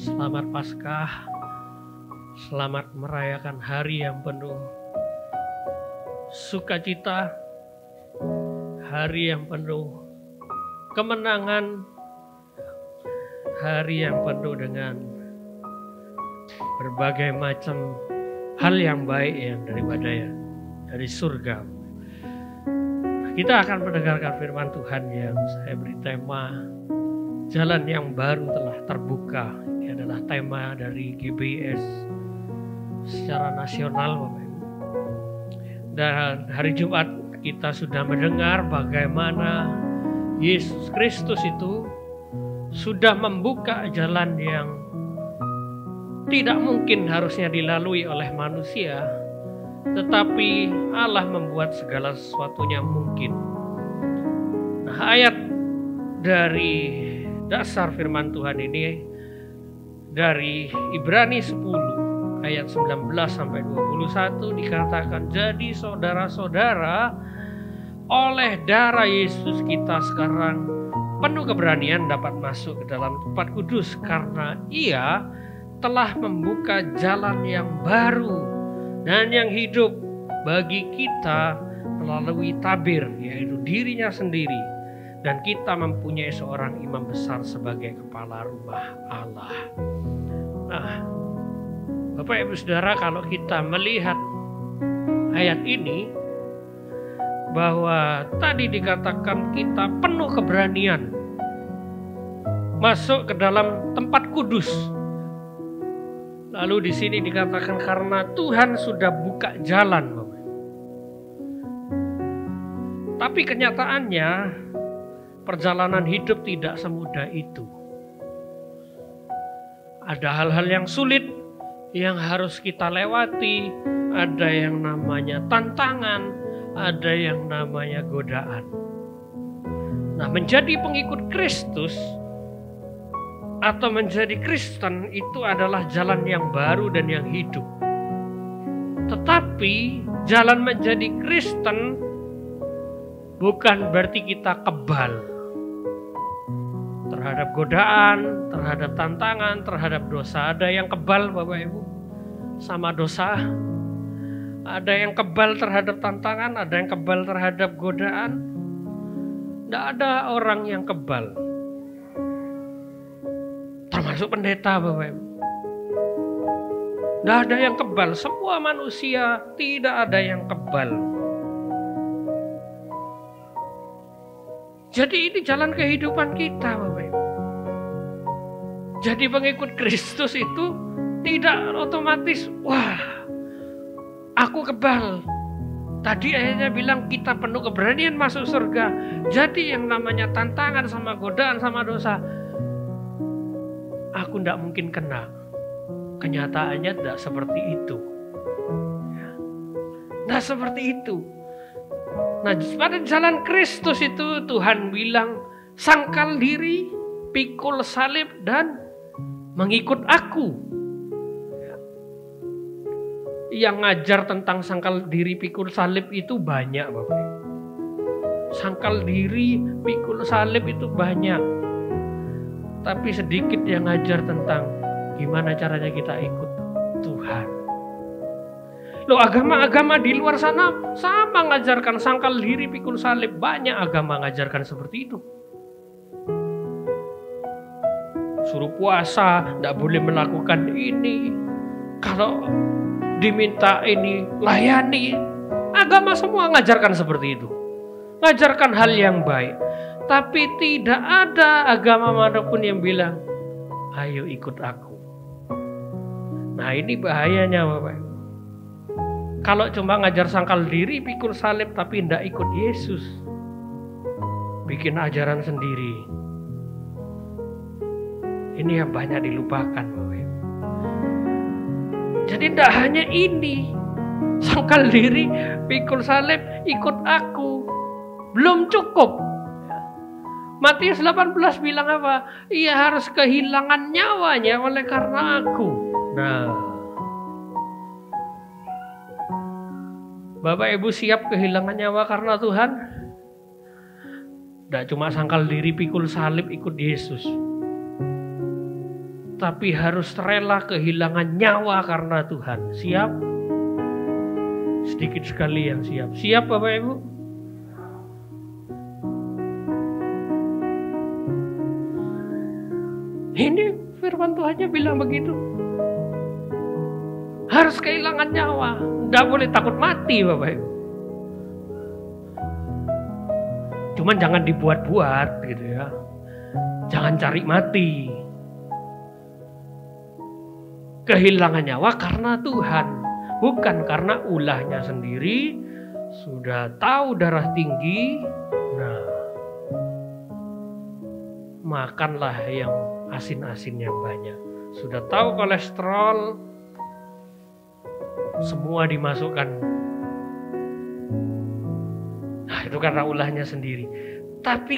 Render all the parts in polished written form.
Selamat Paskah, selamat merayakan hari yang penuh sukacita, hari yang penuh kemenangan, hari yang penuh dengan berbagai macam hal yang baik yang dari surga. Kita akan mendengarkan firman Tuhan yang saya beri tema Jalan yang baru telah terbuka. Ini adalah tema dari GBS secara nasional, Bapak Ibu. Dan hari Jumat kita sudah mendengar bagaimana Yesus Kristus itu sudah membuka jalan yang tidak mungkin harusnya dilalui oleh manusia, tetapi Allah membuat segala sesuatunya mungkin. Nah, ayat dari dasar firman Tuhan ini dari Ibrani 10 ayat 19 sampai 21 dikatakan, jadi saudara-saudara, oleh darah Yesus kita sekarang penuh keberanian dapat masuk ke dalam tempat kudus karena Ia telah membuka jalan yang baru dan yang hidup bagi kita melalui tabir, yaitu dirinya sendiri. Dan kita mempunyai seorang imam besar sebagai kepala rumah Allah. Nah, Bapak Ibu Saudara, kalau kita melihat ayat ini, bahwa tadi dikatakan kita penuh keberanian masuk ke dalam tempat kudus. Lalu di sini dikatakan karena Tuhan sudah buka jalan, Bapak. Tapi kenyataannya perjalanan hidup tidak semudah itu. Ada hal-hal yang sulit yang harus kita lewati, ada yang namanya tantangan, ada yang namanya godaan. Nah, menjadi pengikut Kristus atau menjadi Kristen itu adalah jalan yang baru dan yang hidup. Tetapi jalan menjadi Kristen bukan berarti kita kebal terhadap godaan, terhadap tantangan, terhadap dosa. Ada yang kebal, Bapak Ibu, sama dosa. Ada yang kebal terhadap tantangan, ada yang kebal terhadap godaan. Tidak ada orang yang kebal, termasuk pendeta, Bapak Ibu. Tidak ada yang kebal. Semua manusia tidak ada yang kebal. Jadi ini jalan kehidupan kita, Bapak Ibu. Jadi pengikut Kristus itu tidak otomatis, wah, aku kebal. Tadi ayatnya bilang kita penuh keberanian masuk surga. Jadi yang namanya tantangan sama godaan sama dosa, aku tidak mungkin kena. Kenyataannya tidak seperti itu. Tidak seperti itu. Nah, pada jalan Kristus itu Tuhan bilang, sangkal diri, pikul salib, dan mengikut aku. Yang ngajar tentang sangkal diri, pikul salib itu banyak, Bapak. Sangkal diri, pikul salib itu banyak. Tapi sedikit yang ngajar tentang gimana caranya kita ikut Tuhan. Loh, agama-agama di luar sana sama ngajarkan sangkal diri, pikul salib. Banyak agama ngajarkan seperti itu. Suruh puasa, tidak boleh melakukan ini. Kalau diminta ini, layani. Agama semua ngajarkan seperti itu. Ngajarkan hal yang baik. Tapi tidak ada agama manapun yang bilang, ayo ikut aku. Nah, ini bahayanya, Bapak. Kalau cuma ngajar sangkal diri, pikul salib, tapi tidak ikut Yesus, bikin ajaran sendiri. Ini yang banyak dilupakan, Bapak. Jadi tidak hanya ini, sangkal diri, pikul salib, ikut aku, belum cukup. Matius 18 bilang apa? Ia harus kehilangan nyawanya oleh karena aku. Nah, Bapak Ibu siap kehilangan nyawa karena Tuhan? Tidak cuma sangkal diri, pikul salib, ikut Yesus. tapi harus rela kehilangan nyawa karena Tuhan. Siap? Sedikit sekali yang siap. Siap Bapak Ibu? Ini firman Tuhannya bilang begitu. Harus kehilangan nyawa. Nggak boleh takut mati Bapak Ibu. Cuman jangan dibuat-buat gitu ya. Jangan cari mati. Kehilangan nyawa karena Tuhan. Bukan karena ulahnya sendiri. Sudah tahu darah tinggi. Nah, makanlah yang asin-asin yang banyak. Sudah tahu kolesterol, semua dimasukkan. Nah, itu karena ulahnya sendiri. Tapi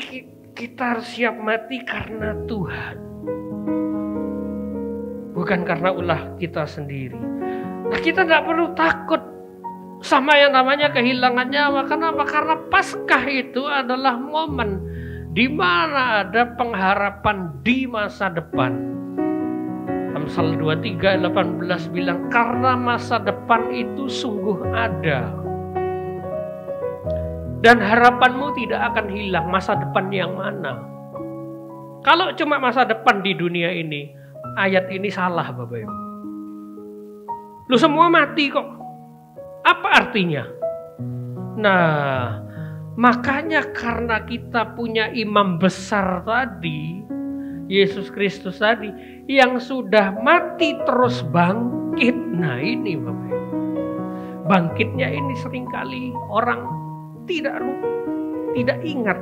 kita harus siap mati karena Tuhan. Bukan karena ulah kita sendiri. Nah, kita tidak perlu takut sama yang namanya kehilangan nyawa. Kenapa? Karena Paskah itu adalah momen di mana ada pengharapan di masa depan. Amsal 23:18 bilang, karena masa depan itu sungguh ada. Dan harapanmu tidak akan hilang. Masa depan yang mana? Kalau cuma masa depan di dunia ini, ayat ini salah Bapak Ibu. Lu semua mati kok. Apa artinya? Nah, makanya karena kita punya imam besar tadi, Yesus Kristus tadi, yang sudah mati terus bangkit. Nah ini Bapak Ibu. Bangkitnya ini seringkali orang tidak ingat.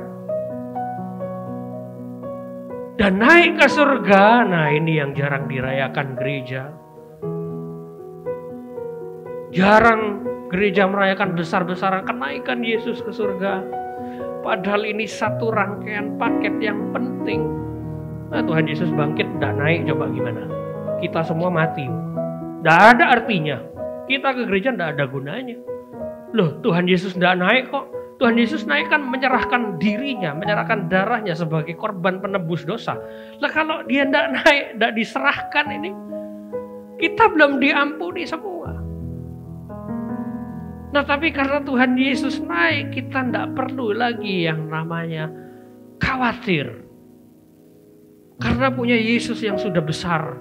Dan naik ke surga, nah ini yang jarang dirayakan gereja. Jarang gereja merayakan besar-besaran kenaikan Yesus ke surga. Padahal ini satu rangkaian paket yang penting. Nah, Tuhan Yesus bangkit, tidak naik, coba gimana? Kita semua mati. Tidak ada artinya. Kita ke gereja tidak ada gunanya. Loh, Tuhan Yesus tidak naik kok. Tuhan Yesus naik kan menyerahkan dirinya, menyerahkan darahnya sebagai korban penebus dosa. Lah kalau dia tidak naik, tidak diserahkan ini, kita belum diampuni semua. Nah tapi karena Tuhan Yesus naik, kita tidak perlu lagi yang namanya khawatir. Karena punya Yesus yang sudah besar.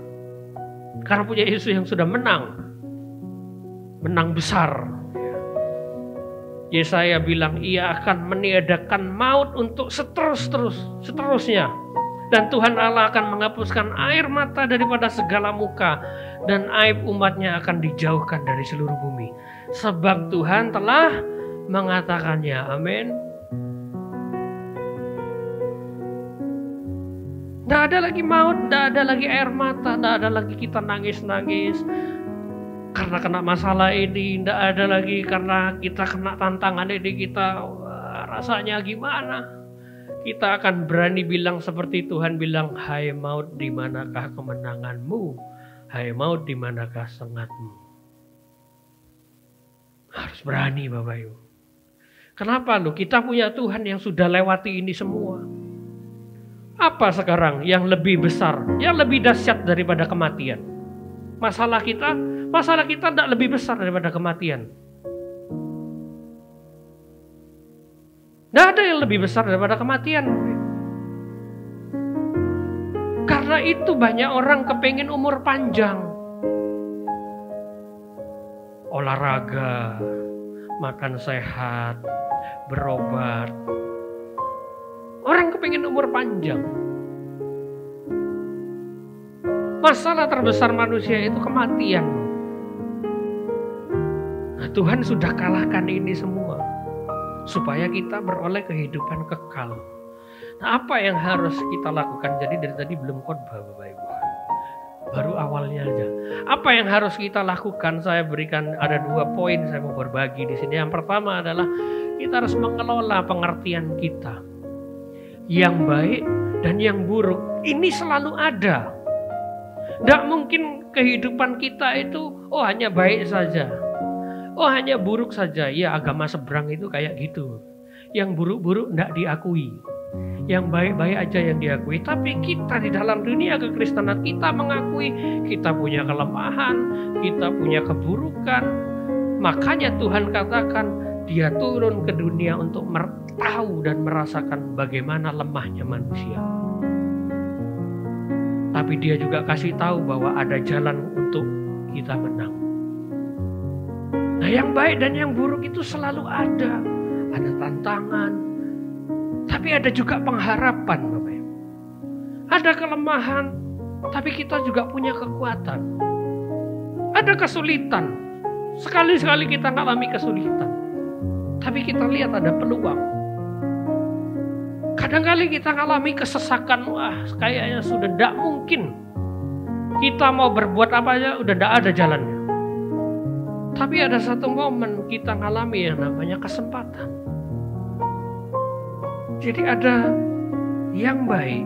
Karena punya Yesus yang sudah menang. Menang besar. Yesaya bilang ia akan meniadakan maut untuk seterusnya. Dan Tuhan Allah akan menghapuskan air mata daripada segala muka. Dan aib umatnya akan dijauhkan dari seluruh bumi. Sebab Tuhan telah mengatakannya. Amin. Tidak ada lagi maut, tidak ada lagi air mata, tidak ada lagi kita nangis-nangis karena kena masalah ini, tidak ada lagi karena kita kena tantangan ini, kita rasanya gimana. Kita akan berani bilang seperti Tuhan bilang, hai maut di manakah kemenanganmu, hai maut di manakah sengatmu. Harus berani Bapak Ibu. Kenapa lu? Kita punya Tuhan yang sudah lewati ini semua. Apa sekarang yang lebih besar, yang lebih dahsyat daripada kematian? Masalah kita tidak lebih besar daripada kematian. Tidak ada yang lebih besar daripada kematian. Karena itu banyak orang kepengen umur panjang. Olahraga, makan sehat, berobat. Orang kepengen umur panjang. Masalah terbesar manusia itu kematian. Nah, Tuhan sudah kalahkan ini semua. Supaya kita beroleh kehidupan kekal. Nah, apa yang harus kita lakukan? Jadi dari tadi belum khotbah Bapak Ibu. Baru awalnya aja. Apa yang harus kita lakukan? Saya berikan ada 2 poin saya mau berbagi di sini. Yang pertama adalah kita harus mengelola pengertian kita. Yang baik dan yang buruk ini selalu ada. Tidak mungkin kehidupan kita itu hanya baik saja, hanya buruk saja. Ya agama seberang itu kayak gitu. Yang buruk-buruk tidak diakui. Yang baik-baik aja yang diakui. Tapi kita di dalam dunia kekristenan, kita mengakui kita punya kelemahan, kita punya keburukan. Makanya Tuhan katakan dia turun ke dunia untuk tahu dan merasakan bagaimana lemahnya manusia. Tapi dia juga kasih tahu bahwa ada jalan untuk kita menang. Nah, yang baik dan yang buruk itu selalu ada. Ada tantangan, tapi ada juga pengharapan, Bapak Ibu. Ada kelemahan, tapi kita juga punya kekuatan. Ada kesulitan, sekali-sekali kita ngalami kesulitan, tapi kita lihat ada peluang. Kadang-kali kita ngalami kesesakan, wah kayaknya sudah tidak mungkin. Kita mau berbuat apa aja, udah tidak ada jalannya. Tapi ada satu momen kita ngalami yang namanya kesempatan. Jadi ada yang baik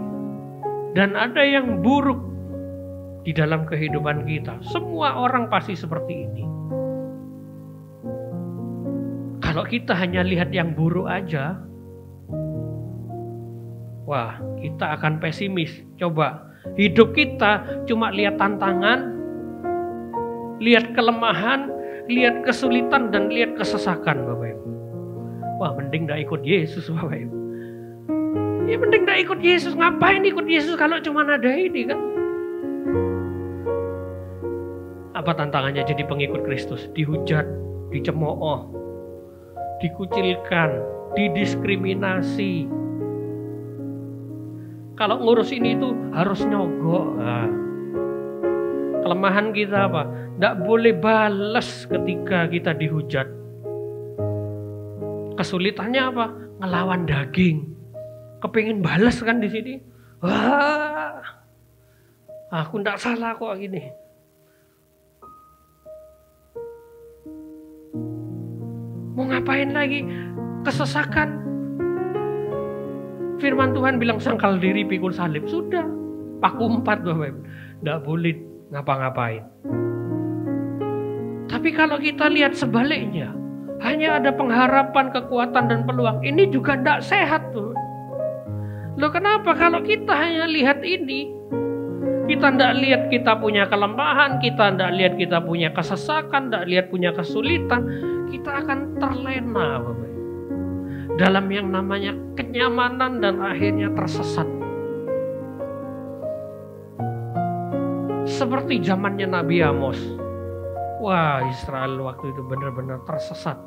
dan ada yang buruk di dalam kehidupan kita. Semua orang pasti seperti ini. Kalau kita hanya lihat yang buruk aja, wah kita akan pesimis. Coba hidup kita cuma lihat tantangan, lihat kelemahan, lihat kesulitan dan lihat kesesakan, Bapak Ibu. Wah mending gak ikut Yesus, Bapak Ibu. Ya mending gak ikut Yesus. Ngapain ikut Yesus kalau cuma ada ini kan? Apa tantangannya jadi pengikut Kristus? Dihujat, dicemooh, dikucilkan, didiskriminasi. Kalau ngurus ini itu harus nyogok. Nah, kelemahan kita apa? Tidak boleh balas ketika kita dihujat. Kesulitannya apa? Ngelawan daging. Kepingin balas kan di sini. Wah, aku tidak salah kok gini. Mau ngapain lagi? Kesesakan. Firman Tuhan bilang sangkal diri pikul salib. Sudah. Paku 4 Bapak Ibu. Tidak boleh ngapa-ngapain. Tapi kalau kita lihat sebaliknya, hanya ada pengharapan, kekuatan dan peluang. Ini juga tidak sehat tuh. Loh kenapa? Kalau kita hanya lihat ini, kita tidak lihat kita punya kelemahan, kita tidak lihat kita punya kesesakan, tidak lihat punya kesulitan, kita akan terlena Bapak Ibu, dalam yang namanya kenyamanan dan akhirnya tersesat. Seperti zamannya Nabi Amos. Wah, Israel waktu itu benar-benar tersesat.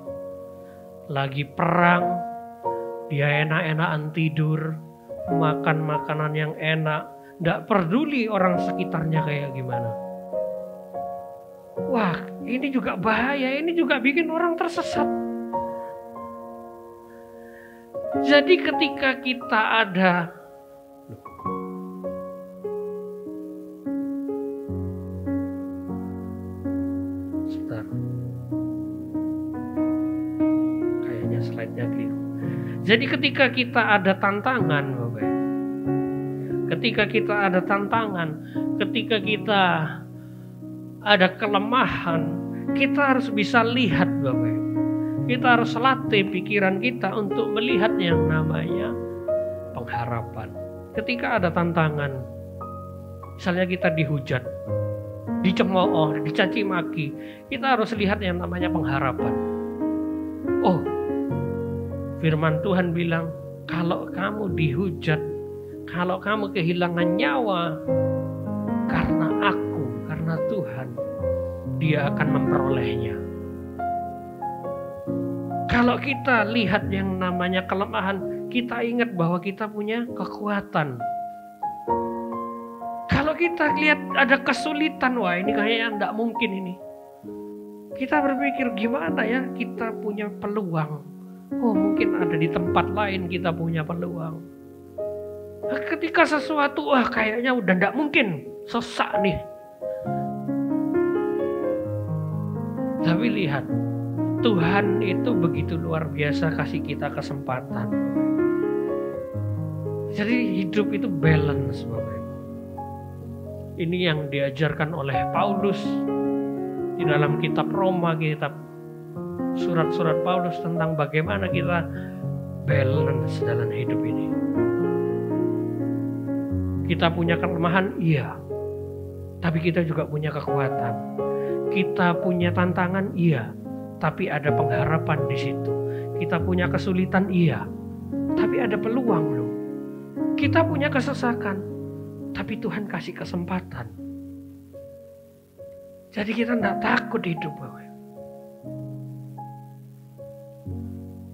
Lagi perang, dia enak-enakan tidur, makan makanan yang enak, tidak peduli orang sekitarnya kayak gimana. Wah, ini juga bahaya, ini juga bikin orang tersesat. Jadi ketika kita ada kayaknya slide-nya keliru. Jadi ketika kita ada tantangan, Bapak, ketika kita ada tantangan, ketika kita ada kelemahan, kita harus bisa lihat, Bapak. Kita harus latih pikiran kita untuk melihat yang namanya pengharapan. Ketika ada tantangan, misalnya kita dihujat, dicemooh, dicaci maki, kita harus lihat yang namanya pengharapan. Oh, firman Tuhan bilang, kalau kamu dihujat, kalau kamu kehilangan nyawa, karena aku, karena Tuhan, Dia akan memperolehnya. Kalau kita lihat yang namanya kelemahan, kita ingat bahwa kita punya kekuatan. Kalau kita lihat ada kesulitan, wah ini kayaknya tidak mungkin ini. Kita berpikir gimana ya, kita punya peluang. Oh mungkin ada di tempat lain kita punya peluang. Ketika sesuatu, wah kayaknya udah tidak mungkin, sesak nih. Tapi lihat, Tuhan itu begitu luar biasa kasih kita kesempatan. Jadi hidup itu balance, Bapak. Ini yang diajarkan oleh Paulus di dalam kitab Roma, kitab surat-surat Paulus tentang bagaimana kita balance dalam hidup ini. Kita punya kelemahan, iya. Tapi kita juga punya kekuatan. Kita punya tantangan, iya. Tapi ada pengharapan di situ. Kita punya kesulitan, iya. Tapi ada peluang loh. Kita punya kesesakan, tapi Tuhan kasih kesempatan. Jadi kita tidak takut hidup.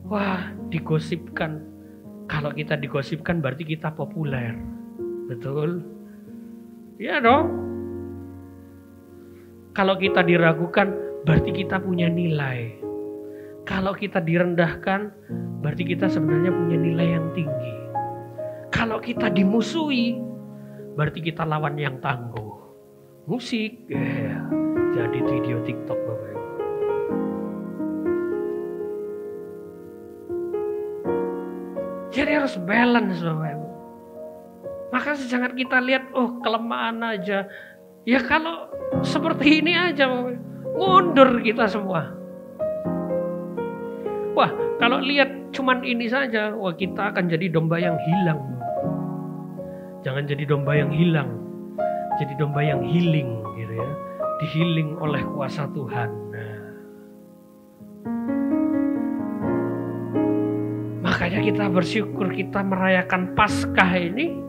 Wah, digosipkan. Kalau kita digosipkan berarti kita populer. Betul? Iya dong. Kalau kita diragukan berarti kita punya nilai. Kalau kita direndahkan berarti kita sebenarnya punya nilai yang tinggi. Kalau kita dimusuhi berarti kita lawan yang tangguh. Musik, jadi video TikTok Bapak Ibu. Jadi harus balance Bapak Ibu. Makanya jangan kita lihat, kelemahan aja. Ya kalau seperti ini aja Bapak Ibu, mundur kita semua. Wah, kalau lihat cuman ini saja, wah kita akan jadi domba yang hilang. Jangan jadi domba yang hilang, jadi domba yang healing gitu ya. Dihealing oleh kuasa Tuhan. Makanya kita bersyukur kita merayakan Paskah ini.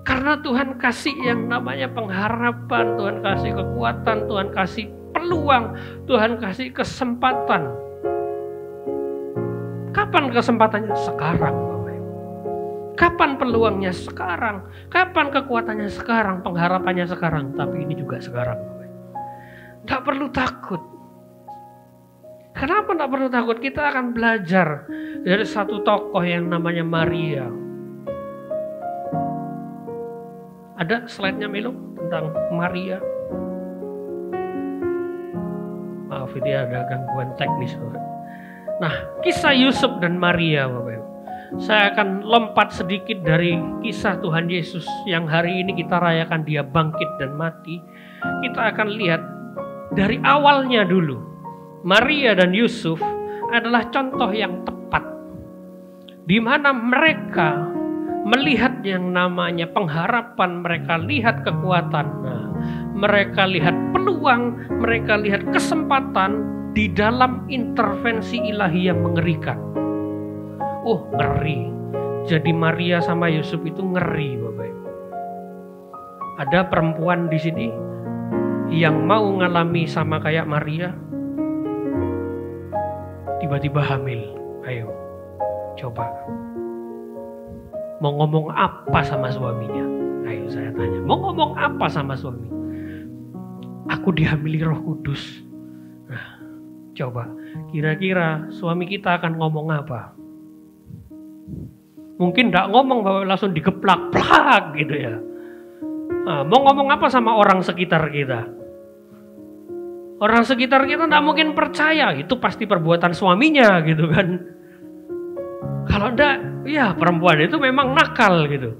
Karena Tuhan kasih yang namanya pengharapan, Tuhan kasih kekuatan, Tuhan kasih peluang, Tuhan kasih kesempatan. Kapan kesempatannya? Sekarang Bapak Ibu. Kapan peluangnya? Sekarang. Kapan kekuatannya? Sekarang. Pengharapannya sekarang. Tapi ini juga sekarang Bapak Ibu. Tidak perlu takut. Kenapa tidak perlu takut? Kita akan belajar dari satu tokoh yang namanya Maria. Ada slide-nya Milo tentang Maria? Maaf ini ada gangguan teknis Bapak. Nah, kisah Yusuf dan Maria Bapak Ibu. Saya akan lompat sedikit dari kisah Tuhan Yesus yang hari ini kita rayakan dia bangkit dan mati. Kita akan lihat dari awalnya dulu. Maria dan Yusuf adalah contoh yang tepat. Di mana mereka melihat yang namanya pengharapan, mereka lihat kekuatan, mereka lihat peluang, mereka lihat kesempatan di dalam intervensi ilahi yang mengerikan. Ngeri. Jadi Maria sama Yusuf itu ngeri Bapak Ibu. Ada perempuan di sini yang mau ngalami sama kayak Maria, tiba-tiba hamil. Ayo, coba. Mau ngomong apa sama suaminya? Ayo saya tanya. Mau ngomong apa sama suami? Aku dihamili Roh Kudus. Nah, coba. Kira-kira suami kita akan ngomong apa? Mungkin tidak ngomong bahwa langsung digeplak-plak gitu ya. Nah, mau ngomong apa sama orang sekitar kita? Orang sekitar kita tidak mungkin percaya. Itu pasti perbuatan suaminya gitu kan. Kalau enggak, ya perempuan itu memang nakal gitu.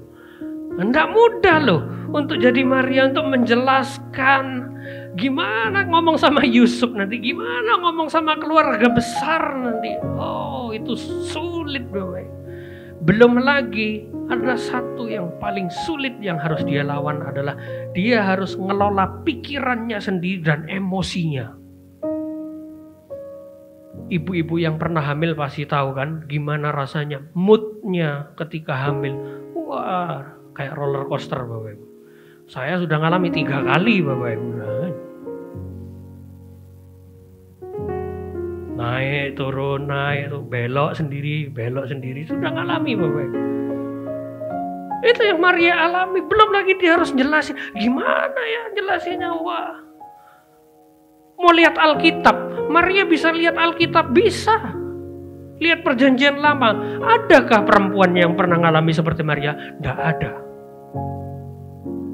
Enggak mudah loh untuk jadi Maria untuk menjelaskan gimana ngomong sama Yusuf nanti, gimana ngomong sama keluarga besar nanti. Itu sulit Bapak. Belum lagi ada satu yang paling sulit yang harus dia lawan adalah dia harus ngelola pikirannya sendiri dan emosinya. Ibu-ibu yang pernah hamil pasti tahu kan gimana rasanya moodnya ketika hamil. Wah, kayak roller coaster Bapak Ibu. Saya sudah ngalami 3 kali Bapak Ibu. Naik turun, belok sendiri, sudah ngalami Bapak Ibu. Itu yang Maria alami. Belum lagi dia harus jelasin. Gimana ya jelasinnya? Wah, mau lihat Alkitab, Maria bisa lihat Alkitab, bisa lihat perjanjian lama. Adakah perempuan yang pernah ngalami seperti Maria? Tidak ada.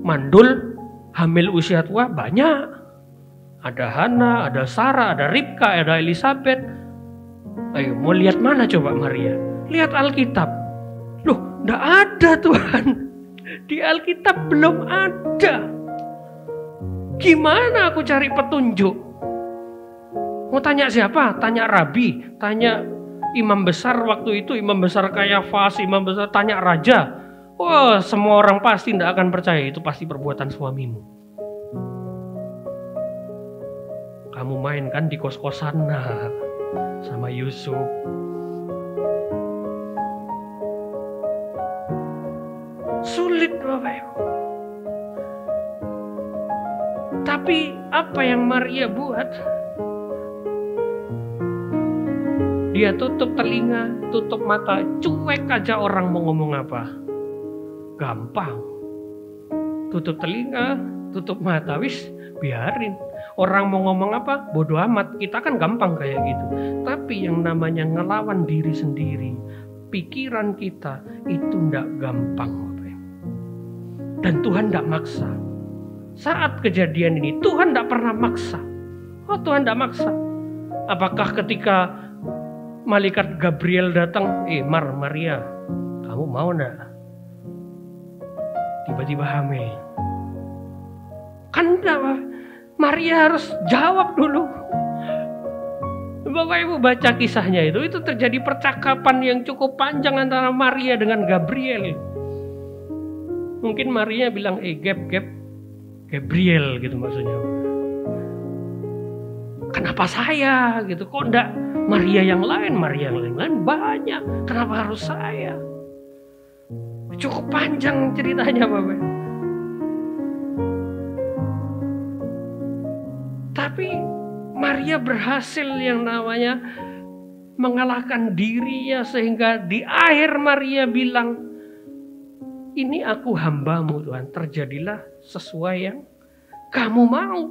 Mandul, hamil usia tua banyak. Ada Hana, ada Sarah, ada Ribka, ada Elisabeth. Ayo, mau lihat mana coba Maria? Lihat Alkitab. Loh, tidak ada Tuhan. Di Alkitab belum ada. Gimana aku cari petunjuk? Mau tanya siapa? Tanya Rabi, tanya imam besar waktu itu, imam besar Kayafas, imam besar, tanya raja. Wah, semua orang pasti tidak akan percaya itu pasti perbuatan suamimu. Kamu main kan di kos-kosan sama Yusuf. Sulit Bapak Ibu. Tapi apa yang Maria buat? Dia tutup telinga, tutup mata, cuek aja orang mau ngomong apa. Gampang. Tutup telinga, tutup mata, wis biarin. Orang mau ngomong apa, bodo amat. Kita kan gampang kayak gitu. Tapi yang namanya ngelawan diri sendiri, pikiran kita itu ndak gampang. Dan Tuhan ndak maksa. Saat kejadian ini, Tuhan ndak pernah maksa. Oh, Tuhan ndak maksa. Apakah ketika malaikat Gabriel datang, Maria, kamu mau ndak? Tiba-tiba hamil. Kan enggak, Maria harus jawab dulu. Bapak Ibu baca kisahnya itu terjadi percakapan yang cukup panjang antara Maria dengan Gabriel. Mungkin Maria bilang, Gabriel gitu maksudnya. Kenapa saya gitu? Kok enggak Maria yang lain banyak. Kenapa harus saya? Cukup panjang ceritanya Bapak. Tapi Maria berhasil yang namanya mengalahkan dirinya sehingga di akhir Maria bilang, ini aku hambamu Tuhan, terjadilah sesuai yang kamu mau.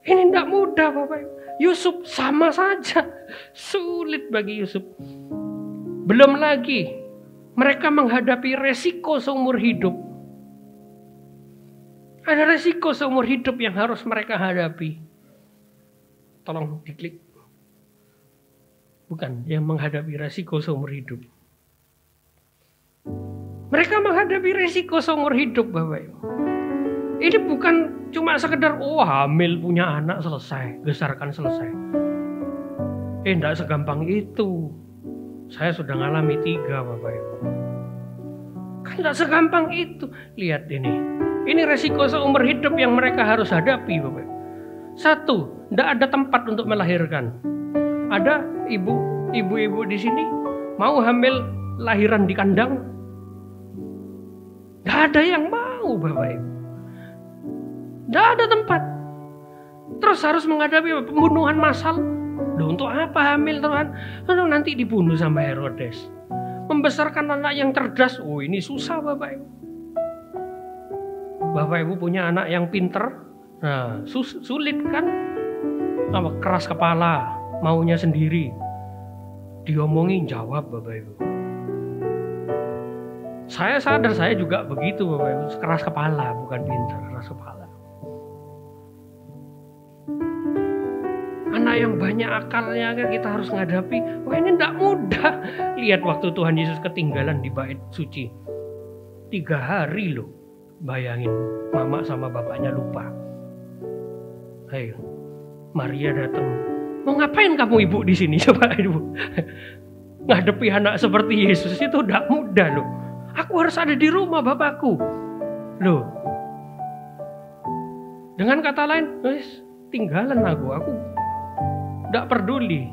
Ini tidak mudah Bapak. Yusuf sama saja, sulit bagi Yusuf. Belum lagi mereka menghadapi resiko seumur hidup. Ada resiko seumur hidup yang harus mereka hadapi. Tolong diklik. Bukan, yang menghadapi resiko seumur hidup. Mereka menghadapi resiko seumur hidup Bapak Ibu. Ini bukan cuma sekedar hamil punya anak selesai, besarkan selesai. Enggak segampang itu. Saya sudah ngalami 3 Bapak Ibu. Kan enggak segampang itu. Lihat ini. Ini resiko seumur hidup yang mereka harus hadapi Bapak Ibu. 1, enggak ada tempat untuk melahirkan. Ada ibu-ibu di sini mau hamil lahiran di kandang? Enggak ada yang mau Bapak Ibu. Enggak ada tempat. Terus harus menghadapi pembunuhan massal. Loh, untuk apa hamil Tuhan? Nanti dibunuh sama Herodes. Membesarkan anak yang cerdas. Oh, ini susah Bapak Ibu. Bapak Ibu punya anak yang pinter. Nah, sulit kan? Keras kepala, maunya sendiri. Diomongin jawab Bapak Ibu. Saya sadar saya juga begitu Bapak Ibu. Keras kepala, bukan pinter, keras kepala. Anak yang banyak akalnya kita harus menghadapi. Wah, ini tidak mudah. Lihat waktu Tuhan Yesus ketinggalan di bait suci. 3 hari loh. Bayangin, mama sama bapaknya lupa. Ayo, Maria datang. Mau ngapain kamu ibu di sini? Coba ibu. Ngadepi anak seperti Yesus itu tidak mudah loh. Aku harus ada di rumah bapakku. Loh. Dengan kata lain, tinggalan aku tidak peduli.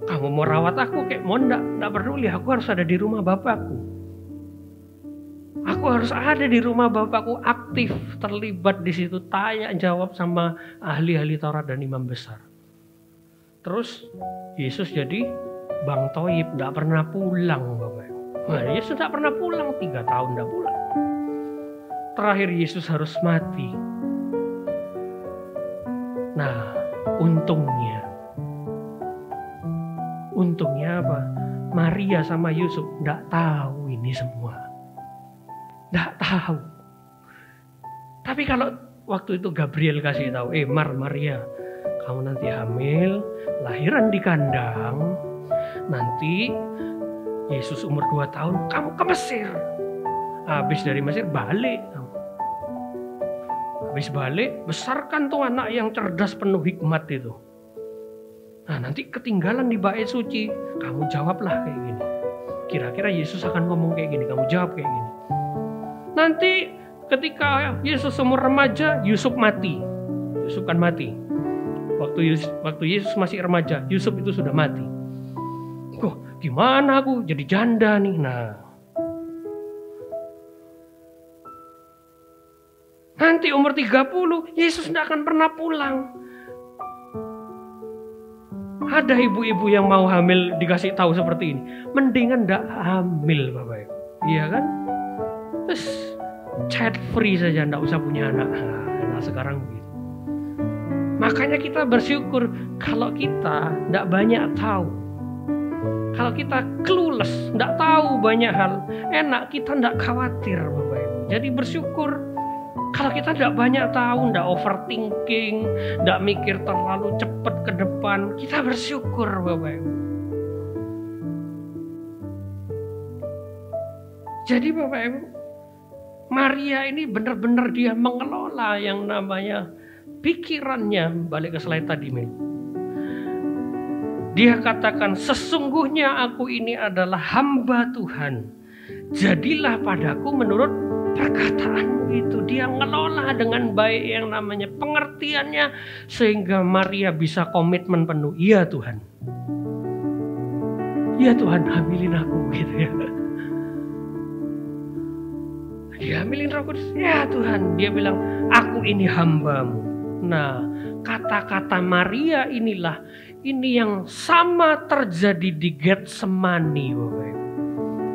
Kamu mau rawat aku kayak mau tidak peduli. Aku harus ada di rumah bapakku. Aku harus ada di rumah bapakku, aktif, terlibat di situ, tanya jawab sama ahli-ahli Taurat dan imam besar. Terus Yesus jadi Bang Toib, tidak pernah pulang Bapak. Nah, Yesus tidak pernah pulang, 3 tahun tidak pulang. Terakhir Yesus harus mati. Nah, untungnya apa? Maria sama Yusuf tidak tahu ini semua. Tidak tahu. Tapi kalau waktu itu Gabriel kasih tahu, Maria, kamu nanti hamil, lahiran di kandang, nanti Yesus umur 2 tahun, kamu ke Mesir. Habis dari Mesir balik. Habis balik, besarkan tuh anak yang cerdas penuh hikmat itu. Nah, nanti ketinggalan di bait suci, kamu jawablah kayak gini. kira-kira Yesus akan ngomong kayak gini, kamu jawab kayak gini. Nanti ketika Yesus umur remaja, Yusuf mati. Yusuf kan mati. Waktu Yesus masih remaja, Yusuf itu sudah mati. Kok gimana aku jadi janda nih? Nah, nanti umur 30, Yesus tidak akan pernah pulang. Ada ibu-ibu yang mau hamil dikasih tahu seperti ini. Mendingan tidak hamil, Bapak Ibu. Iya kan? Terus child free saja, tidak usah punya anak. Nah, sekarang begitu. Makanya kita bersyukur kalau kita tidak banyak tahu. Kalau kita clueless, tidak tahu banyak hal. Enak, kita tidak khawatir, Bapak Ibu. Jadi bersyukur. Kalau kita tidak banyak tahu, tidak overthinking, tidak mikir terlalu cepat ke depan, kita bersyukur, Bapak Ibu. Jadi Bapak Ibu, Maria ini benar-benar dia mengelola yang namanya pikirannya. Balik ke slide tadi, Mil. Dia katakan, sesungguhnya aku ini adalah hamba Tuhan. Jadilah padaku menurut perkataanmu itu. Dia ngelola dengan baik yang namanya pengertiannya, sehingga Maria bisa komitmen penuh. Iya Tuhan, iya Tuhan, hamilin aku gitu ya. Dia hamilin Roh Kudus. Ya Tuhan, dia bilang, aku ini hambamu. Nah, kata-kata Maria inilah ini yang sama terjadi di Getsemani, Bapak Ibu.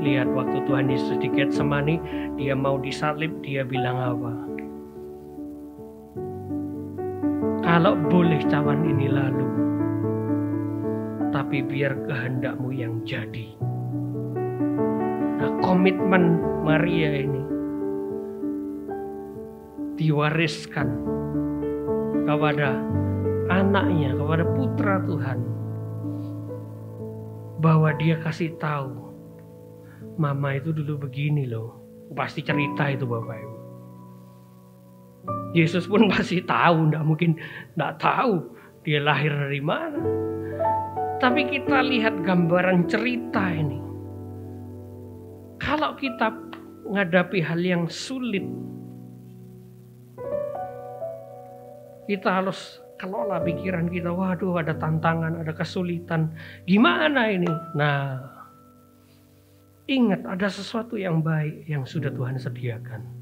Lihat waktu Tuhan Yesus di Getsemani, dia mau disalib, dia bilang apa? Kalau boleh cawan ini lalu, tapi biar kehendakmu yang jadi. Nah, komitmen Maria ini diwariskan kepada anaknya, kepada putra Tuhan, bahwa dia kasih tahu, mama itu dulu begini loh. Pasti cerita itu Bapak Ibu. Yesus pun pasti tahu, tidak mungkin tidak tahu dia lahir dari mana. Tapi kita lihat gambaran cerita ini. Kalau kita menghadapi hal yang sulit, kita harus kelola pikiran kita. Waduh, ada tantangan, ada kesulitan. Gimana ini? Nah, ingat, ada sesuatu yang baik yang sudah Tuhan sediakan.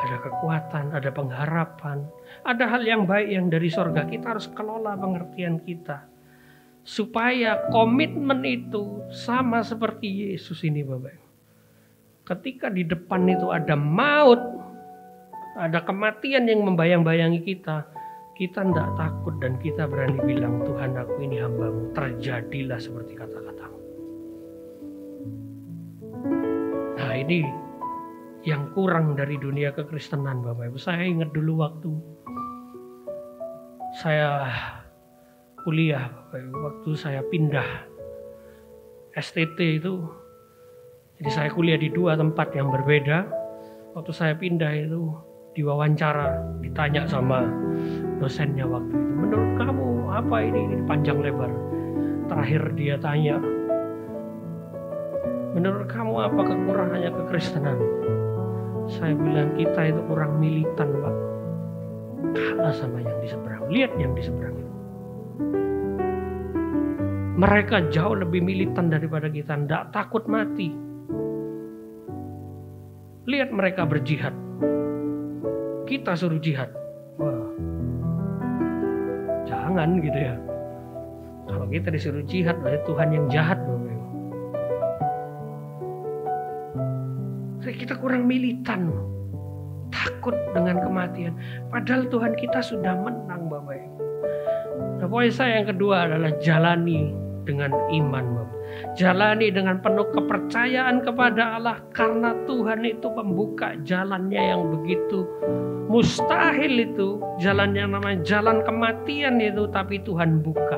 Ada kekuatan, ada pengharapan, ada hal yang baik yang dari sorga. Kita harus kelola pengertian kita, supaya komitmen itu sama seperti Yesus ini, Bapak. Ketika di depan itu ada maut, ada kematian yang membayang-bayangi kita, kita tidak takut dan kita berani bilang, Tuhan, aku ini hambamu, terjadilah seperti kata-katamu. Nah, ini yang kurang dari dunia kekristenan, Bapak Ibu. Saya ingat dulu waktu saya kuliah, Bapak Ibu, waktu saya pindah STT itu. Jadi saya kuliah di 2 tempat yang berbeda. Waktu saya pindah itu diwawancara, ditanya sama dosennya waktu itu, menurut kamu apa ini panjang lebar. Terakhir dia tanya, menurut kamu apa kekurangannya kekristenan? Saya bilang, kita itu kurang militan, Pak. Kalah sama yang di seberang. Lihat yang di seberang itu. Mereka jauh lebih militan daripada kita. Tidak takut mati. Lihat mereka berjihad. Kita suruh jihad. Wah, jangan gitu ya. Kalau kita disuruh jihad, berarti Tuhan yang jahat. Kita kurang militan, takut dengan kematian. Padahal Tuhan kita sudah menang, Bapak Ibu. Nah, poin saya yang kedua adalah jalani dengan iman, Bapak. Jalani dengan penuh kepercayaan kepada Allah, karena Tuhan itu pembuka jalannya yang begitu mustahil itu. Jalan yang namanya jalan kematian itu, tapi Tuhan buka.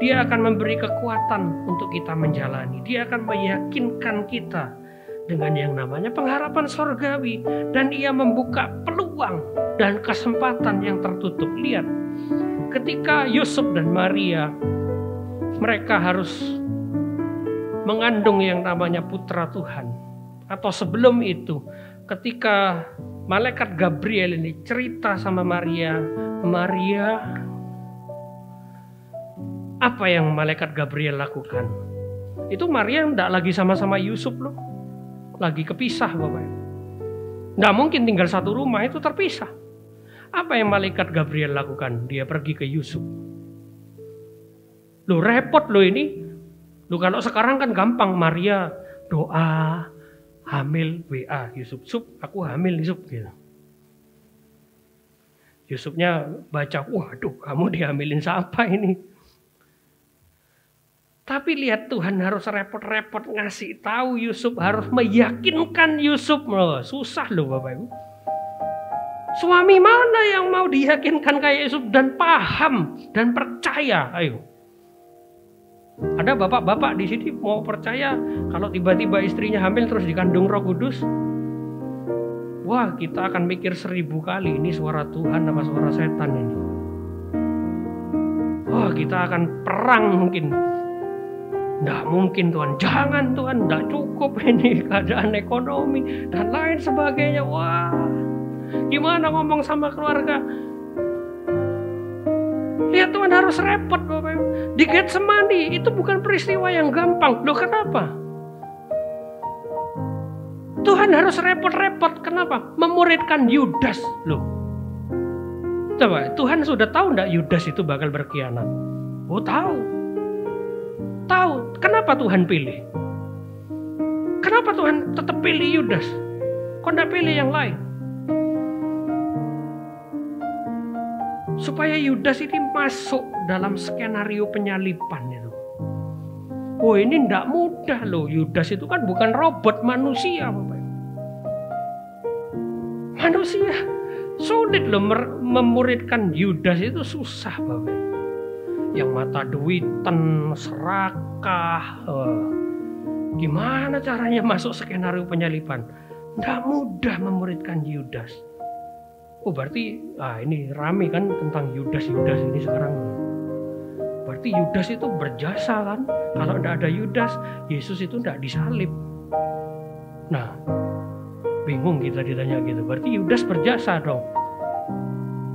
Dia akan memberi kekuatan untuk kita menjalani. Dia akan meyakinkan kita dengan yang namanya pengharapan sorgawi, dan ia membuka peluang dan kesempatan yang tertutup. Lihat, ketika Yusuf dan Maria, mereka harus mengandung yang namanya putra Tuhan. Atau sebelum itu, ketika malaikat Gabriel ini cerita sama Maria, apa yang malaikat Gabriel lakukan? Itu Maria tidak lagi sama-sama Yusuf loh. Lagi kepisah Bapak. Tidak mungkin tinggal satu rumah, itu terpisah. Apa yang malaikat Gabriel lakukan? Dia pergi ke Yusuf. Loh repot loh ini. Loh kalau sekarang kan gampang, Maria doa, hamil, WA Yusuf, aku hamil Yusuf gitu. Yusufnya baca, waduh kamu dihamilin siapa ini? Tapi lihat Tuhan harus repot-repot ngasih tahu Yusuf, harus meyakinkan Yusuf. Loh, susah loh Bapak Ibu. Suami mana yang mau diyakinkan kayak Yusuf dan paham dan percaya? Ayo. Ada bapak-bapak di sini mau percaya kalau tiba-tiba istrinya hamil terus dikandung Roh Kudus? Wah, kita akan mikir 1000 kali ini suara Tuhan apa suara setan ini. Wah, kita akan perang mungkin. Nggak mungkin Tuhan, jangan Tuhan, nggak cukup ini keadaan ekonomi dan lain sebagainya. Wah, gimana ngomong sama keluarga? Lihat Tuhan harus repot Bapak Ibu. Di Getsemani itu bukan peristiwa yang gampang. Loh kenapa? Tuhan harus repot-repot. Kenapa? Memuridkan Yudas. Loh. Coba, Tuhan sudah tahu enggak Yudas itu bakal berkhianat? Oh tahu. Tahu. Kenapa Tuhan pilih? Kenapa Tuhan tetap pilih Yudas? Kok enggak pilih yang lain? Supaya Yudas ini masuk dalam skenario penyaliban itu. Oh ini tidak mudah loh. Yudas itu kan bukan robot, manusia Bapak. Manusia. Sulit loh memuridkan Yudas itu, susah Bapak. Yang mata duitan, serakah. Gimana caranya masuk skenario penyaliban? Tidak mudah memuridkan Yudas. Oh berarti ini rame kan tentang Yudas ini sekarang. Berarti Yudas itu berjasa kan? Kalau tidak ada Yudas, Yesus itu tidak disalib. Nah, bingung kita ditanya gitu. Berarti Yudas berjasa dong.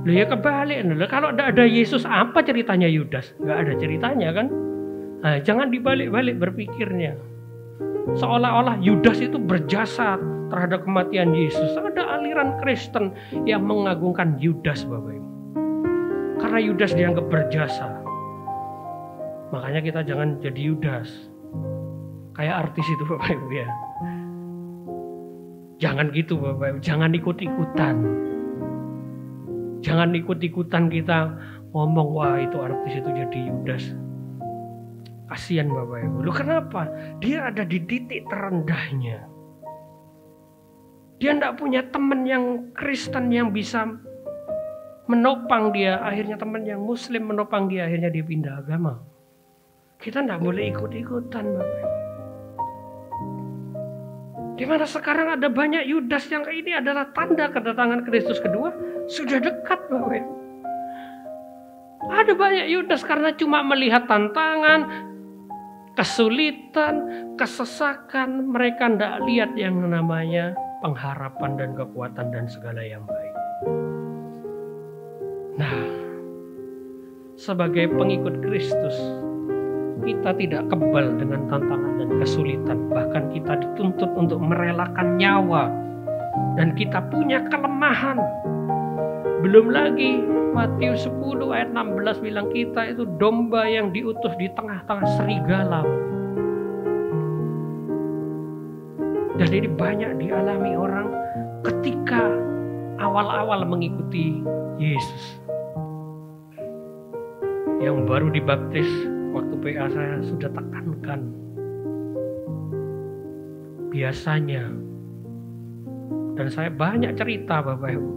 Loh ya kebalik. Kalau tidak ada Yesus, apa ceritanya Yudas? Nggak ada ceritanya kan? Nah, jangan dibalik-balik berpikirnya. Seolah-olah Yudas itu berjasa terhadap kematian Yesus. Ada aliran Kristen yang mengagungkan Yudas Bapak Ibu. Karena Yudas dianggap berjasa. Makanya kita jangan jadi Yudas. Kayak artis itu Bapak Ibu ya. Jangan gitu Bapak Ibu. Jangan ikut-ikutan. Jangan ikut-ikutan kita ngomong, wah itu artis itu jadi Yudas. Kasihan Bapak Ibu. Loh kenapa? Dia ada di titik terendahnya. Dia tidak punya teman yang Kristen yang bisa menopang dia. Akhirnya teman yang Muslim menopang dia. Akhirnya dia pindah agama. Kita tidak boleh ikut-ikutan Bapak. Dimana sekarang ada banyak Yudas yang ini adalah tanda kedatangan Kristus kedua. Sudah dekat Bapak. Ada banyak Yudas karena cuma melihat tantangan, kesulitan, kesesakan. Mereka tidak lihat yang namanya pengharapan dan kekuatan dan segala yang baik. Nah, sebagai pengikut Kristus, kita tidak kebal dengan tantangan dan kesulitan. Bahkan kita dituntut untuk merelakan nyawa. Dan kita punya kelemahan. Belum lagi Matius 10 ayat 16 bilang kita itu domba yang diutus di tengah-tengah serigala. Dan ini banyak dialami orang ketika awal-awal mengikuti Yesus. Yang baru dibaptis, waktu PA saya sudah tekankan. Biasanya, dan saya banyak cerita Bapak Ibu.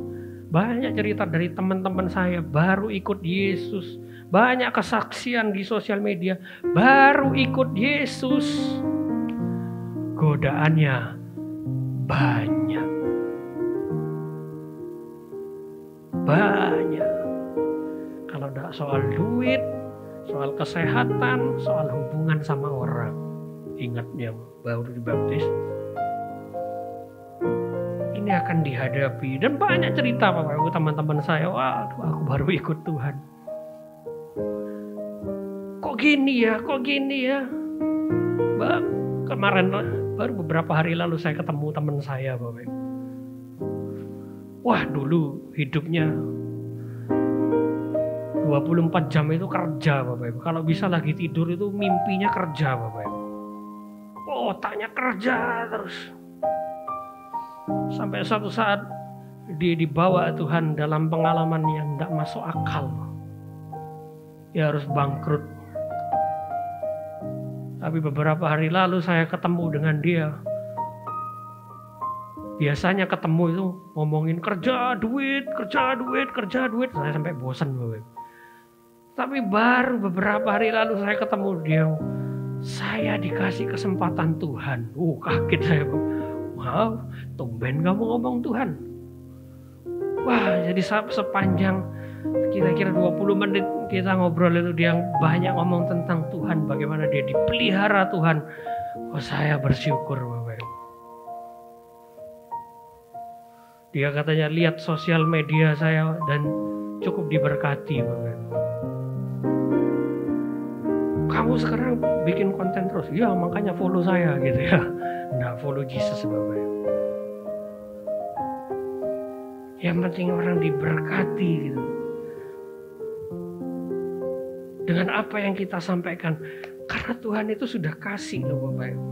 Banyak cerita dari teman-teman saya baru ikut Yesus. Banyak kesaksian di sosial media, baru ikut Yesus. Godaannya banyak. Kalau tidak soal duit, soal kesehatan, soal hubungan sama orang. ingat yang baru dibaptis, ini akan dihadapi. Dan banyak cerita Bapak Ibu teman-teman saya, waduh aku baru ikut Tuhan. Kok gini ya, kemarin baru beberapa hari lalu saya ketemu teman saya Bapak Ibu. Wah dulu hidupnya 24 jam itu kerja Bapak Ibu. Kalau bisa lagi tidur itu mimpinya kerja Bapak Ibu. Otaknya kerja terus. Sampai suatu saat dia dibawa Tuhan dalam pengalaman yang tidak masuk akal. Dia harus bangkrut. Tapi beberapa hari lalu saya ketemu dengan dia. Biasanya ketemu itu ngomongin kerja, duit. Saya sampai bosan Bapak Ibu. Tapi baru beberapa hari lalu saya ketemu dia. Saya dikasih kesempatan Tuhan. Kaget saya. Wow, tumben kamu ngomong Tuhan. Wah, jadi sepanjang kira-kira 20 menit kita ngobrol itu dia banyak ngomong tentang Tuhan. Bagaimana dia dipelihara Tuhan. Saya bersyukur Bapak Ibu. Dia katanya lihat sosial media saya dan cukup diberkati Bapak Ibu. Kamu sekarang bikin konten terus. Ya makanya follow saya gitu ya. Nah follow Jesus Bapak Ibu. Yang penting orang diberkati gitu. Dengan apa yang kita sampaikan. Karena Tuhan itu sudah kasih loh Bapak Ibu.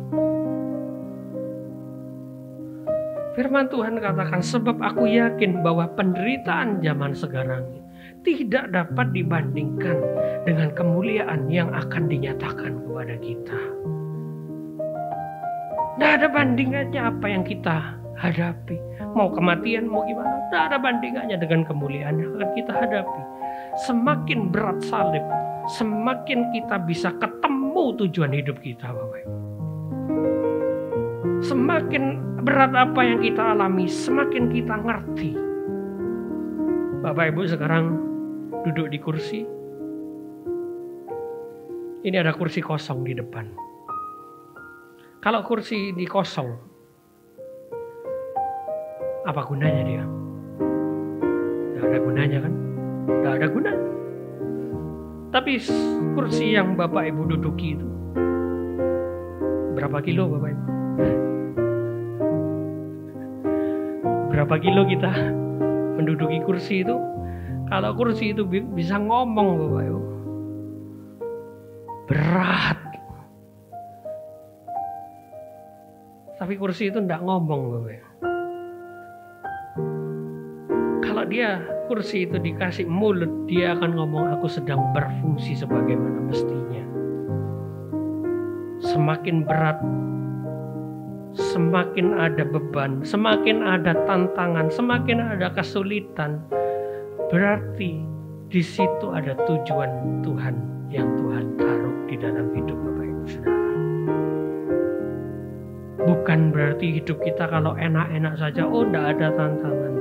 Firman Tuhan katakan, sebab aku yakin bahwa penderitaan zaman sekarang tidak dapat dibandingkan dengan kemuliaan yang akan dinyatakan kepada kita. Tidak ada bandingannya apa yang kita hadapi. Mau kematian, mau gimana. Tidak ada bandingannya dengan kemuliaan yang akan kita hadapi. Semakin berat salib, semakin kita bisa ketemu tujuan hidup kita Bapak Ibu. Semakin berat apa yang kita alami, semakin kita ngerti. Bapak Ibu sekarang duduk di kursi. Ini ada kursi kosong di depan. Kalau kursi ini kosong, apa gunanya dia? Tidak ada gunanya kan? Tidak ada gunanya. Tapi kursi yang Bapak Ibu duduki itu, berapa kilo Bapak Ibu? Berapa kilo kita menduduki kursi itu? Kalau kursi itu bisa ngomong Bapak Ibu, berat. Tapi kursi itu tidak ngomong Bapak Ibu. Kalau kursi itu dikasih mulut, dia akan ngomong, aku sedang berfungsi sebagaimana mestinya. Semakin berat, semakin ada beban, semakin ada tantangan, semakin ada kesulitan, berarti di situ ada tujuan Tuhan yang Tuhan taruh di dalam hidup Bapak Ibu Saudara. Bukan berarti hidup kita kalau enak-enak saja, tidak ada tantangan.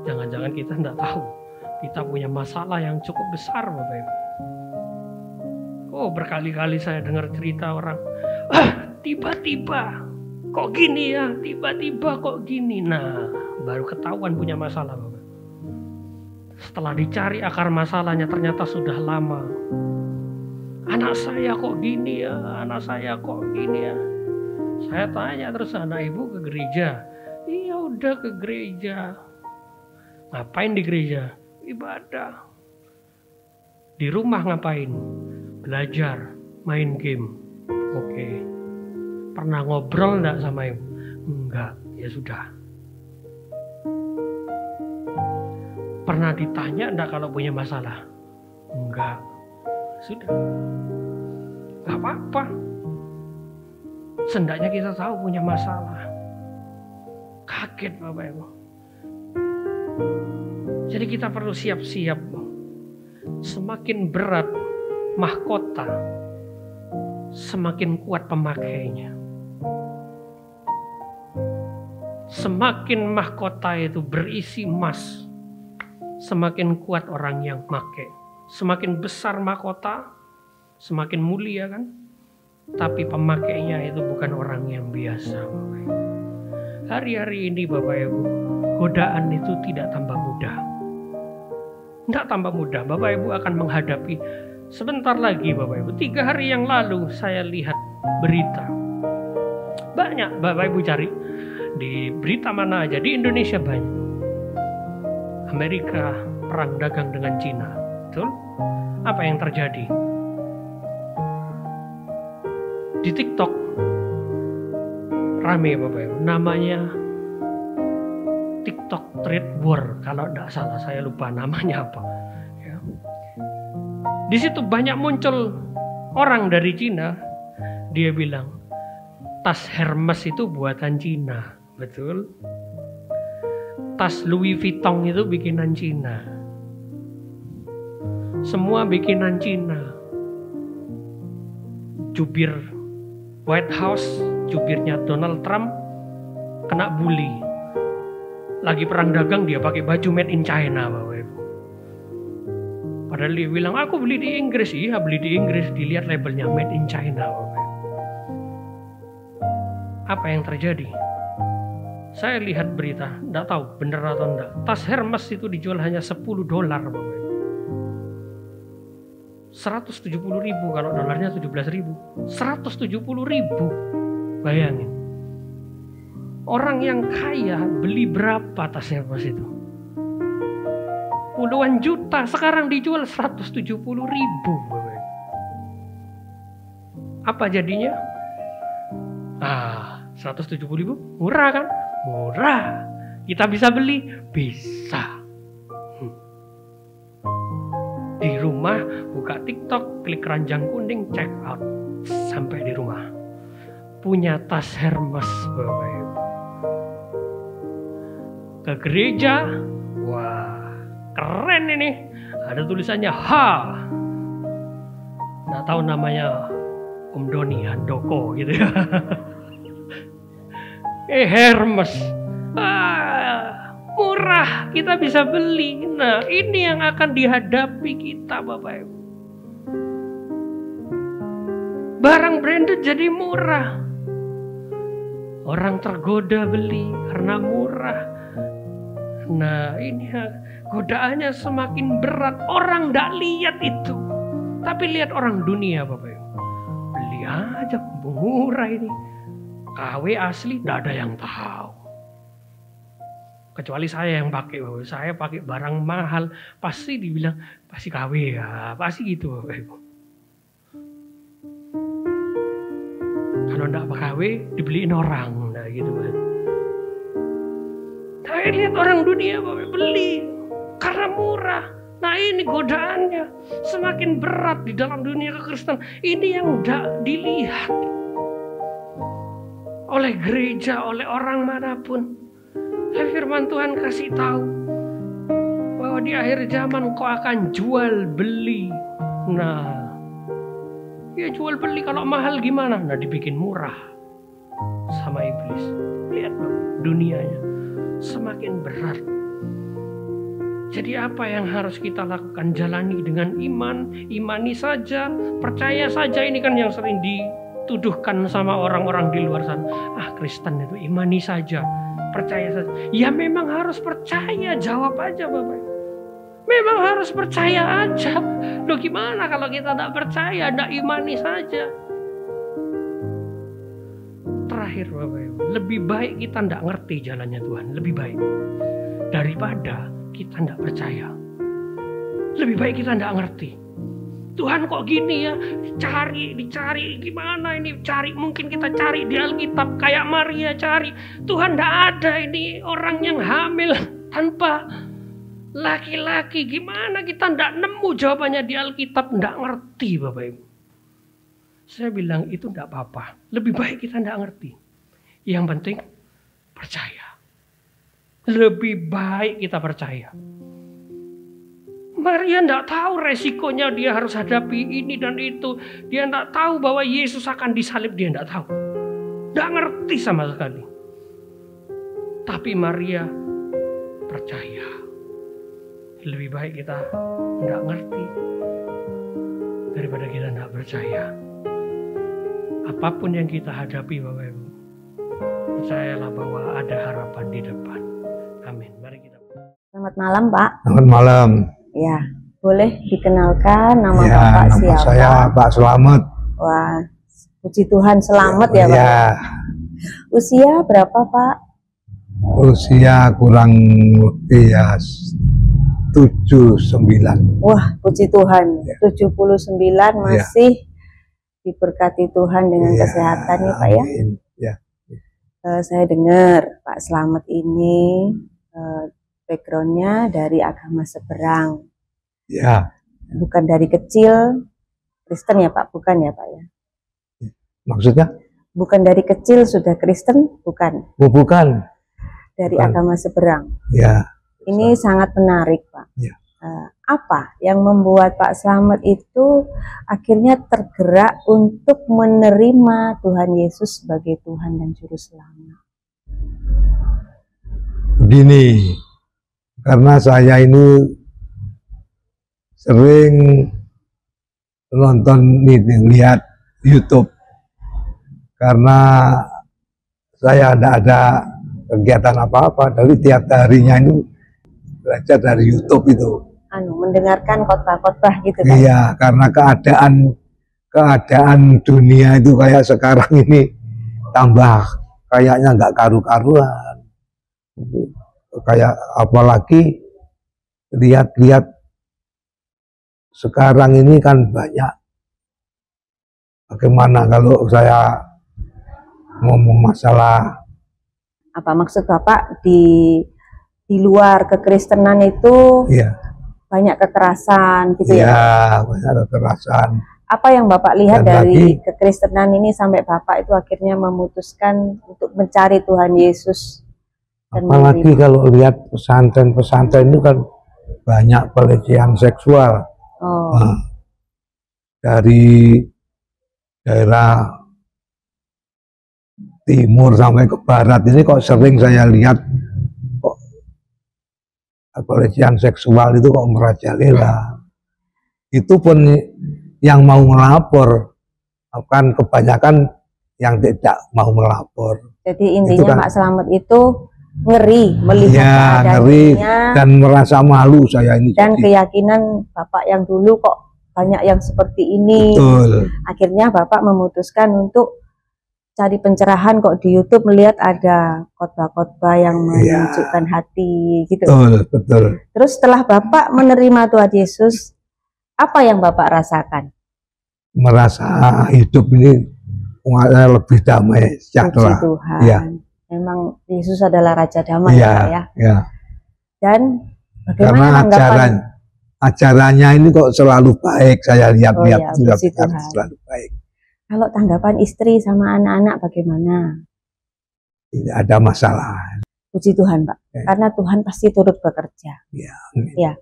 Jangan-jangan kita tidak tahu kita punya masalah yang cukup besar Bapak Ibu. Berkali-kali saya dengar cerita orang, tiba-tiba kok gini ya, tiba-tiba kok gini. Nah, baru ketahuan punya masalah Bapak. Setelah dicari akar masalahnya ternyata sudah lama. Anak saya kok gini ya, anak saya kok gini ya. Saya tanya terus, anak ibu ke gereja? Iya udah ke gereja. Ngapain di gereja? Ibadah. Di rumah ngapain? Belajar, main game. Oke. Pernah ngobrol enggak sama ibu? Enggak, ya sudah. Pernah ditanya enggak kalau punya masalah? Enggak. Sudah. Enggak apa-apa. Sendaknya kita tahu punya masalah. Kaget Bapak Ibu. Jadi kita perlu siap-siap. Semakin berat mahkota, semakin kuat pemakainya. Semakin mahkota itu berisi emas, semakin kuat orang yang pakai. Semakin besar mahkota, semakin mulia kan? tapi pemakainya itu bukan orang yang biasa. Hari-hari ini Bapak Ibu, godaan itu tidak tambah mudah. Tidak tambah mudah. Bapak Ibu akan menghadapi sebentar lagi Bapak Ibu. 3 hari yang lalu saya lihat berita. Banyak Bapak Ibu cari di berita mana aja. Di Indonesia banyak. Amerika perang dagang dengan Cina. Betul? Apa yang terjadi? Di TikTok rame Bapak Ibu. Namanya TikTok Trade War. Kalau tidak salah, saya lupa namanya apa. Ya. Di situ banyak muncul orang dari Cina. Dia bilang, tas Hermes itu buatan Cina. Betul? Tas Louis Vuitton itu bikinan Cina. Semua bikinan Cina. Jubir White House, jubirnya Donald Trump kena bully. Lagi perang dagang dia pakai baju made in China, Bapak Ibu. Padahal dia bilang, aku beli di Inggris. Iya, beli di Inggris. Dilihat labelnya made in China, Bapak Ibu. Apa yang terjadi? Saya lihat berita, tidak tahu benar atau enggak. Tas Hermes itu dijual hanya $10, Bapak Ibu. 170.000 kalau dolarnya 17.000. 170.000. Bayangin. Orang yang kaya beli berapa tas Hermes itu? Puluhan juta, sekarang dijual 170.000. Apa jadinya? 170.000 murah kan? Murah. Kita bisa beli? Bisa. Di rumah buka TikTok, klik keranjang kuning, check out, sampai di rumah punya tas Hermes, Bapak Ibu. Ke gereja, wah keren ini, ada tulisannya H. Nggak tahu namanya Om Doni Handoko gitu ya. Hermes, murah, kita bisa beli. Nah, ini yang akan dihadapi kita, Bapak Ibu. Barang branded jadi murah. Orang tergoda beli karena murah. Nah, ini godaannya semakin berat. Orang tidak lihat itu, tapi lihat orang dunia, Bapak Ibu. Beli aja, murah ini. KW asli, tidak ada yang tahu. Kecuali saya yang pakai, saya pakai barang mahal, pasti dibilang pasti KW ya, pasti gitu Bapak Ibu. Kalau enggak KW dibeliin orang, nah gitu kan. Saya lihat orang dunia Bapak beli karena murah. Nah ini godaannya semakin berat di dalam dunia kekristenan. Ini yang enggak dilihat oleh gereja, oleh orang manapun. Firman Tuhan kasih tahu bahwa di akhir zaman kau akan jual beli. Nah, ya jual beli, kalau mahal gimana? Nah, dibikin murah sama iblis. Lihat dunianya semakin berat. Jadi apa yang harus kita lakukan? Jalani dengan iman, imani saja, percaya saja. Ini kan yang sering dituduhkan sama orang-orang di luar sana. Kristen itu imani saja, percaya saja. Ya memang harus percaya, jawab aja Bapak. Memang harus percaya aja. Loh gimana kalau kita tidak percaya, tidak imani saja? Terakhir Bapak Ibu, lebih baik kita tidak ngerti jalannya Tuhan. Lebih baik daripada kita tidak percaya. Lebih baik kita tidak ngerti. Tuhan kok gini ya, dicari gimana ini, mungkin kita cari di Alkitab kayak Maria cari. Tuhan tidak ada ini orang yang hamil tanpa laki-laki, gimana kita tidak nemu jawabannya di Alkitab, tidak ngerti Bapak Ibu. Saya bilang itu tidak apa-apa, lebih baik kita tidak ngerti. Yang penting percaya. Lebih baik kita percaya. Maria tidak tahu resikonya, dia harus hadapi ini dan itu. Dia tidak tahu bahwa Yesus akan disalib, dia tidak tahu. Tidak ngerti sama sekali. Tapi Maria percaya. Lebih baik kita tidak ngerti daripada kita tidak percaya. apapun yang kita hadapi Bapak Ibu, percayalah bahwa ada harapan di depan. Amin. Mari kita. Selamat malam Pak. Selamat malam. Ya, boleh dikenalkan nama Ya, Bapak nama siapa? saya Pak Slamet. Wah, puji Tuhan selamat ya Pak. Ya, Usia berapa Pak? usia kurang lebih ya 79. Wah, puji Tuhan, 79 masih diberkati Tuhan dengan kesehatan ya Pak ya. Amin. Ya. Saya dengar Pak Slamet ini backgroundnya dari agama seberang. Ya, Bukan dari kecil Kristen ya Pak, bukan ya Pak ya? maksudnya? Bukan dari kecil sudah Kristen, bukan. Oh, bukan. Dari Bukan. agama seberang. Ya. Ini sangat menarik Pak. Ya. Apa yang membuat Pak Slamet itu akhirnya tergerak untuk menerima Tuhan Yesus sebagai Tuhan dan Juru Selamat? Begini, karena saya ini sering nonton lihat YouTube, karena saya tidak ada kegiatan apa-apa, dari tiap harinya itu belajar dari YouTube itu. Mendengarkan khotbah-khotbah gitu kan? Iya, karena keadaan dunia itu kayak sekarang ini tambah kayaknya nggak karu-karuan. Kayak apalagi lihat-lihat sekarang ini kan banyak. Bagaimana kalau saya ngomong masalah Apa maksud Bapak di luar kekristenan itu banyak kekerasan gitu ya? Iya, banyak kekerasan. Apa yang Bapak lihat Dan dari kekristenan ini sampai Bapak itu akhirnya memutuskan untuk mencari Tuhan Yesus? Apalagi kalau lihat pesantren-pesantren itu kan banyak pelecehan seksual. Nah, dari daerah timur sampai ke barat ini kok sering saya lihat kok pelecehan seksual itu kok merajalela. Itu pun yang mau melapor, kan kebanyakan yang tidak mau melapor. Jadi intinya Itu kan, Pak Slamet itu ngeri melihat ngeri dan merasa malu saya ini. Dan keyakinan Bapak yang dulu kok banyak yang seperti ini. Betul. Akhirnya Bapak memutuskan untuk cari pencerahan, kok di YouTube melihat ada khotbah-khotbah yang menyejukkan hati gitu. Betul. Terus setelah Bapak menerima Tuhan Yesus, apa yang Bapak rasakan? Merasa hidup ini lebih damai, sejahtera. Puji Tuhan. Ya. Memang Yesus adalah Raja Damai ya Pak ya. Ya. Dan Karena bagaimana tanggapan? ajarannya ini kok selalu baik, saya lihat-lihat sudah selalu baik. Kalau tanggapan istri sama anak-anak bagaimana? Tidak ada masalah. Puji Tuhan Pak, karena Tuhan pasti turut bekerja. Ya,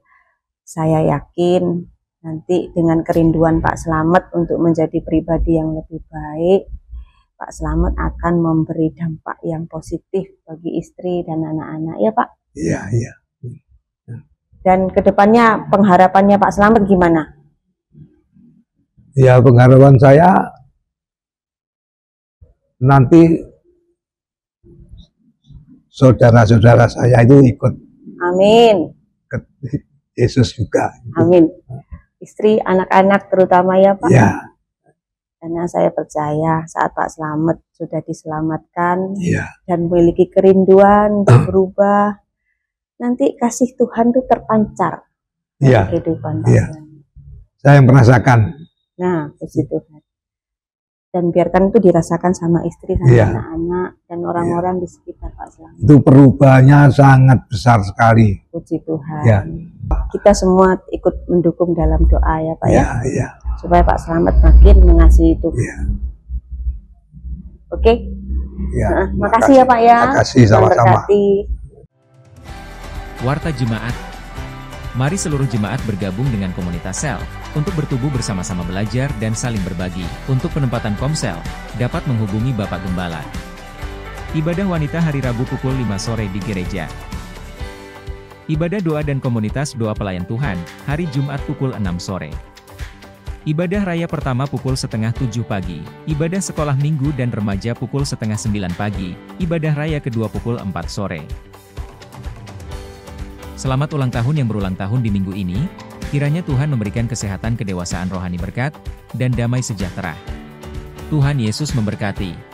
saya yakin nanti dengan kerinduan Pak Slamet untuk menjadi pribadi yang lebih baik, Pak Slamet akan memberi dampak yang positif bagi istri dan anak-anak ya Pak. Iya. Dan kedepannya pengharapannya Pak Slamet gimana? Ya, pengharapan saya nanti saudara-saudara saya itu ikut. Amin. Ke Yesus juga. Amin. Istri, anak-anak terutama ya Pak. Ya. Karena saya percaya saat Pak Slamet sudah diselamatkan dan memiliki kerinduan untuk berubah, nanti kasih Tuhan itu terpancar dalam kehidupan Pak. Saya merasakan. Nah, puji Tuhan. Dan biarkan itu dirasakan sama istri, sama anak-anak, dan orang-orang di sekitar Pak Slamet. Itu perubahannya sangat besar sekali. Puji Tuhan. Kita semua ikut mendukung dalam doa ya Pak ya. Supaya Pak Slamet makin mengasihi Tuhan. Oke. Makasih ya Pak ya. Makasih sama-sama. Warta Jemaat. Mari seluruh jemaat bergabung dengan komunitas sel untuk bertumbuh bersama-sama belajar dan saling berbagi. Untuk penempatan komsel, dapat menghubungi Bapak Gembala. Ibadah wanita hari Rabu pukul 5 sore di gereja. Ibadah doa dan komunitas doa pelayan Tuhan, hari Jumat pukul 6 sore. Ibadah raya pertama pukul 6:30 pagi, ibadah sekolah minggu dan remaja pukul 8:30 pagi, ibadah raya kedua pukul 4 sore. Selamat ulang tahun yang berulang tahun di minggu ini, kiranya Tuhan memberikan kesehatan, kedewasaan rohani, berkat, dan damai sejahtera. Tuhan Yesus memberkati.